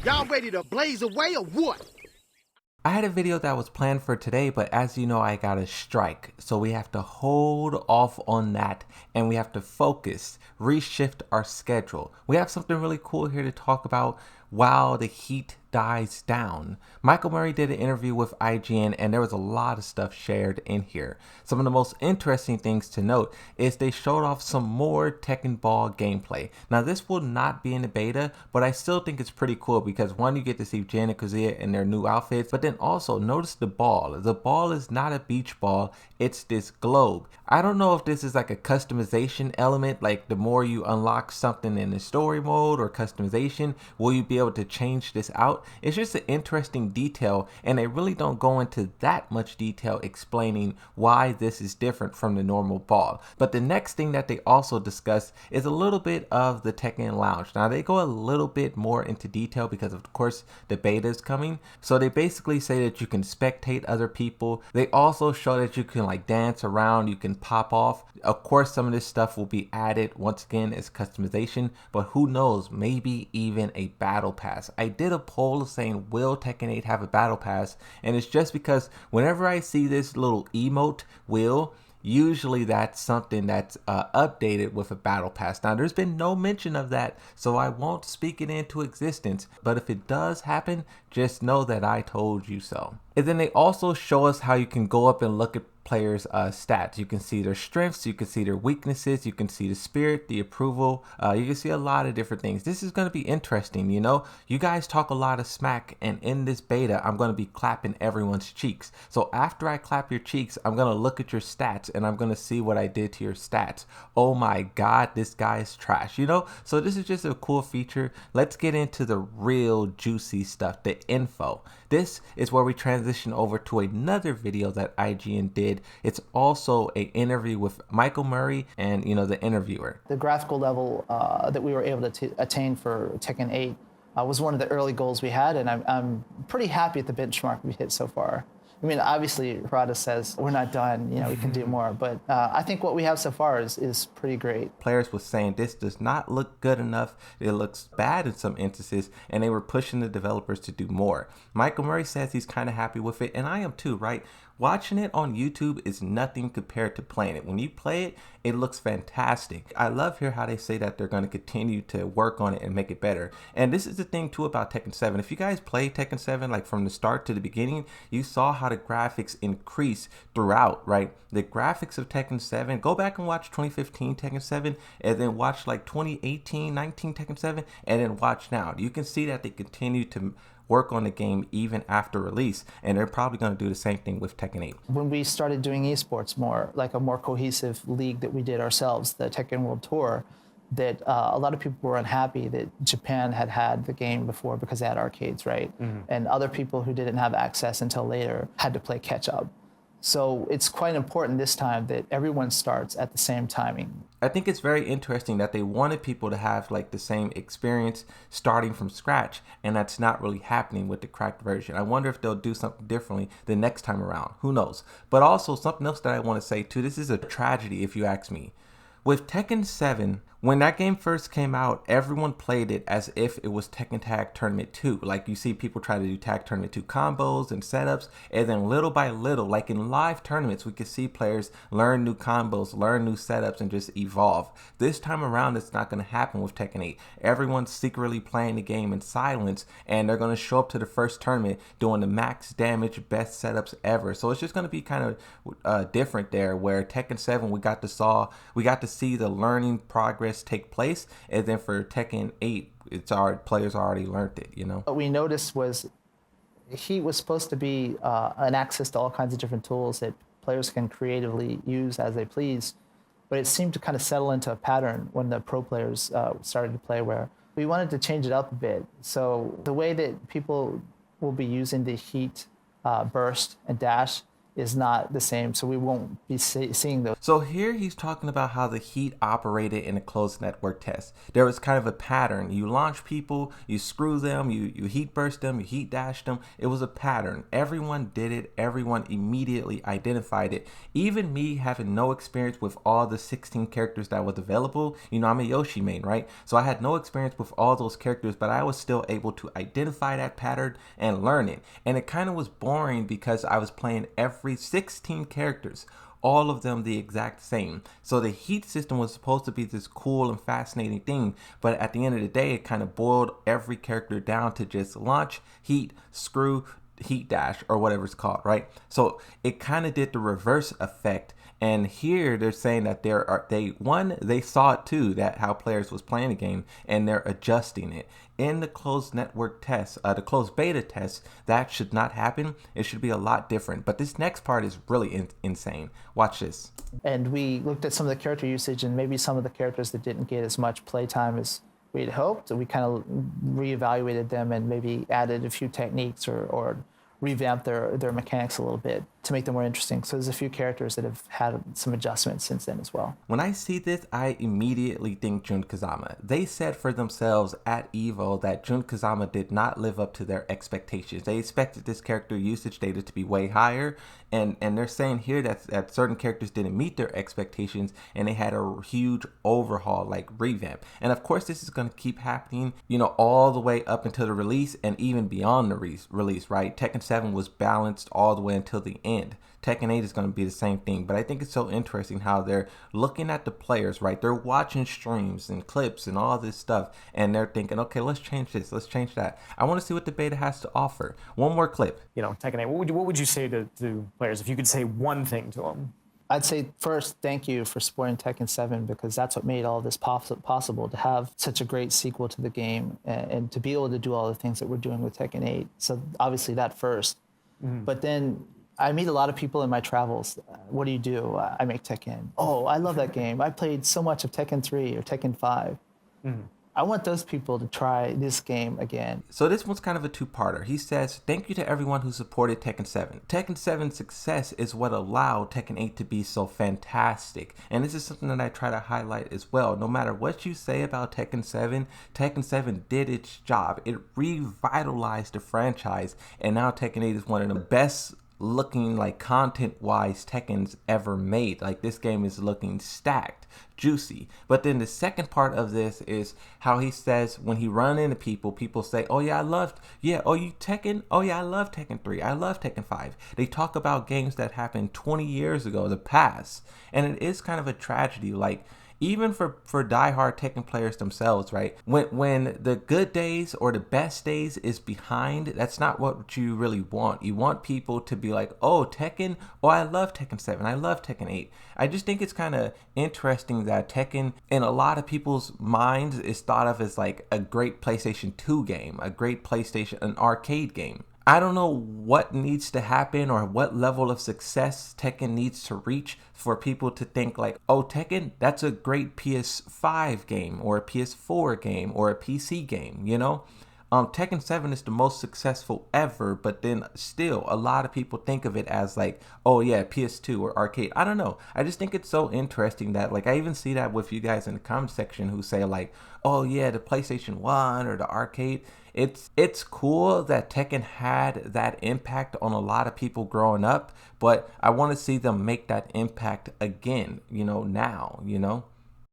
Y'all ready to blaze away or what? I had a video that was planned for today, but as you know, I got a strike. So we have to hold off on that and we have to focus, reshift our schedule. We have something really cool here to talk about while the heat dies down. Micheal Murray did an interview with IGN and there was a lot of stuff shared in here. Some of the most interesting things to note is they showed off some more Tekken Ball gameplay. Now this will not be in the beta, but I still think it's pretty cool because one, you get to see Jin and Kazuya in their new outfits, but then also notice the ball. The ball is not a beach ball, it's this globe. I don't know if this is like a customization element, like the more you unlock something in the story mode or customization, will you be able to change this out? It's just an interesting detail and they really don't go into that much detail explaining why this is different from the normal ball. But the next thing that they also discuss is a little bit of the Tekken Lounge. Now they go a little bit more into detail because of course the beta is coming. So they basically say that you can spectate other people. They also show that you can like dance around, you can pop off. Of course some of this stuff will be added once again as customization, but who knows, maybe even a battle pass. I did a poll saying will Tekken 8 have a battle pass, and it's just because whenever I see this little emote usually that's something that's updated with a battle pass. Now there's been no mention of that, so I won't speak it into existence, but if it does happen, just know that I told you so. And then they also show us how you can go up and look at players' stats. You can see their strengths, you can see their weaknesses, you can see the spirit, the approval, you can see a lot of different things. This is going to be interesting, you know? You guys talk a lot of smack, and in this beta, I'm going to be clapping everyone's cheeks. So after I clap your cheeks, I'm going to look at your stats, and I'm going to see what I did to your stats. Oh my god, this guy is trash, you know? So this is just a cool feature. Let's get into the real juicy stuff, the info. This is where we transition over to another video that IGN did. It's also an interview with Micheal Murray and, you know, the interviewer. The graphical level that we were able to attain for Tekken 8 was one of the early goals we had, and I'm pretty happy at the benchmark we hit so far. I mean, obviously, Rada says we're not done, you know, we can do more, but I think what we have so far is pretty great. Players were saying this does not look good enough, it looks bad in some instances, and they were pushing the developers to do more. Micheal Murray says he's kind of happy with it, and I am too, right? Watching it on YouTube is nothing compared to playing it. When you play it, it looks fantastic. I love here how they say that they're going to continue to work on it and make it better. And this is the thing too about Tekken 7. If you guys play Tekken 7 like from the start to the beginning, you saw how the graphics increase throughout, right? The graphics of Tekken 7, go back and watch 2015 Tekken 7 and then watch like 2018, 19 Tekken 7 and then watch now. You can see that they continue to work on the game even after release, and they're probably going to do the same thing with Tekken 8. When we started doing esports more, like a more cohesive league that we did ourselves, the Tekken World Tour, that a lot of people were unhappy that Japan had the game before because they had arcades, right? And other people who didn't have access until later had to play catch up. So it's quite important this time that everyone starts at the same timing. I think it's very interesting that they wanted people to have like the same experience starting from scratch, and that's not really happening with the cracked version. I wonder if they'll do something differently the next time around. Who knows? But also something else that I want to say too, this is a tragedy if you ask me. With Tekken 7, when that game first came out, everyone played it as if it was Tekken Tag Tournament 2. Like you see people try to do Tag Tournament 2 combos and setups, and then little by little, like in live tournaments, we could see players learn new combos, learn new setups, and just evolve. This time around, it's not going to happen with Tekken 8. Everyone's secretly playing the game in silence, and they're going to show up to the first tournament doing the max damage, best setups ever. So it's just going to be kind of different there, where Tekken 7, we got to see the learning progress take place, and then for Tekken 8 it's already, players already learned it, you know. What we noticed was he was supposed to be an access to all kinds of different tools that players can creatively use as they please, but it seemed to kind of settle into a pattern when the pro players started to play, where we wanted to change it up a bit. So the way that people will be using the heat, burst, and dash is not the same, so we won't be seeing those. So here he's talking about how the Heat operated in a closed network test. There was kind of a pattern. You launch people, you screw them, you heat burst them, you heat dash them. It was a pattern. Everyone did it. Everyone immediately identified it. Even me having no experience with all the 16 characters that was available. You know, I'm a Yoshi main, right? So I had no experience with all those characters, but I was still able to identify that pattern and learn it. And it kind of was boring because I was playing every 16 characters, all of them the exact same. So the heat system was supposed to be this cool and fascinating thing, but at the end of the day, it kind of boiled every character down to just launch, heat, screw, heat dash, or whatever it's called, right? So it kind of did the reverse effect. And here they're saying that they saw it too, that how players was playing the game, and they're adjusting it. In the closed network test, the closed beta test, that should not happen. It should be a lot different. But this next part is really insane. Watch this. And we looked at some of the character usage and maybe some of the characters that didn't get as much playtime as we had hoped. We kind of reevaluated them and maybe added a few techniques or revamped their mechanics a little bit to make them more interesting. So there's a few characters that have had some adjustments since then as well. When I see this, I immediately think Jun Kazama. They said for themselves at EVO that Jun Kazama did not live up to their expectations. They expected this character usage data to be way higher, and they're saying here that certain characters didn't meet their expectations, and they had a huge overhaul, like revamp. And of course, this is going to keep happening, you know, all the way up until the release and even beyond the release, right? Tekken 7 was balanced all the way until the end. Tekken 8 is going to be the same thing, but I think it's so interesting how they're looking at the players, right? They're watching streams and clips and all this stuff, and they're thinking, okay, let's change this, let's change that. I want to see what the beta has to offer. One more clip. You know, Tekken 8, what would you say to players if you could say one thing to them? I'd say first, thank you for supporting Tekken 7, because that's what made all this possible, to have such a great sequel to the game and to be able to do all the things that we're doing with Tekken 8. So obviously that first. But then I meet a lot of people in my travels. What do you do? I make Tekken. Oh, I love that game. I played so much of Tekken 3 or Tekken 5. I want those people to try this game again. So this one's kind of a two-parter. He says, thank you to everyone who supported Tekken 7. Tekken 7's success is what allowed Tekken 8 to be so fantastic. And this is something that I try to highlight as well. No matter what you say about Tekken 7 did its job. It revitalized the franchise, and now Tekken 8 is one of the best looking, like, content-wise Tekken's ever made. Like, this game is looking stacked, juicy. But then the second part of this is how he says when he run into people say, oh yeah, oh you Tekken? Oh yeah, I love Tekken 3. I love Tekken 5. They talk about games that happened 20 years ago, the past. And it is kind of a tragedy. Like, even for diehard Tekken players themselves, right? When the good days or the best days is behind, that's not what you really want. You want people to be like, oh, Tekken, oh, I love Tekken 7, I love Tekken 8. I just think it's kind of interesting that Tekken, in a lot of people's minds, is thought of as like a great PlayStation 2 game, an arcade game. I don't know what needs to happen or what level of success Tekken needs to reach for people to think like, oh, Tekken, that's a great PS5 game or a PS4 game or a PC game, you know? Tekken 7 is the most successful ever, but then still a lot of people think of it as like, oh yeah, PS2 or arcade. I don't know. I just think it's so interesting that, like, I even see that with you guys in the comment section who say like, oh yeah, the PlayStation 1 or the arcade. It's cool that Tekken had that impact on a lot of people growing up, but I want to see them make that impact again, you know, now, you know?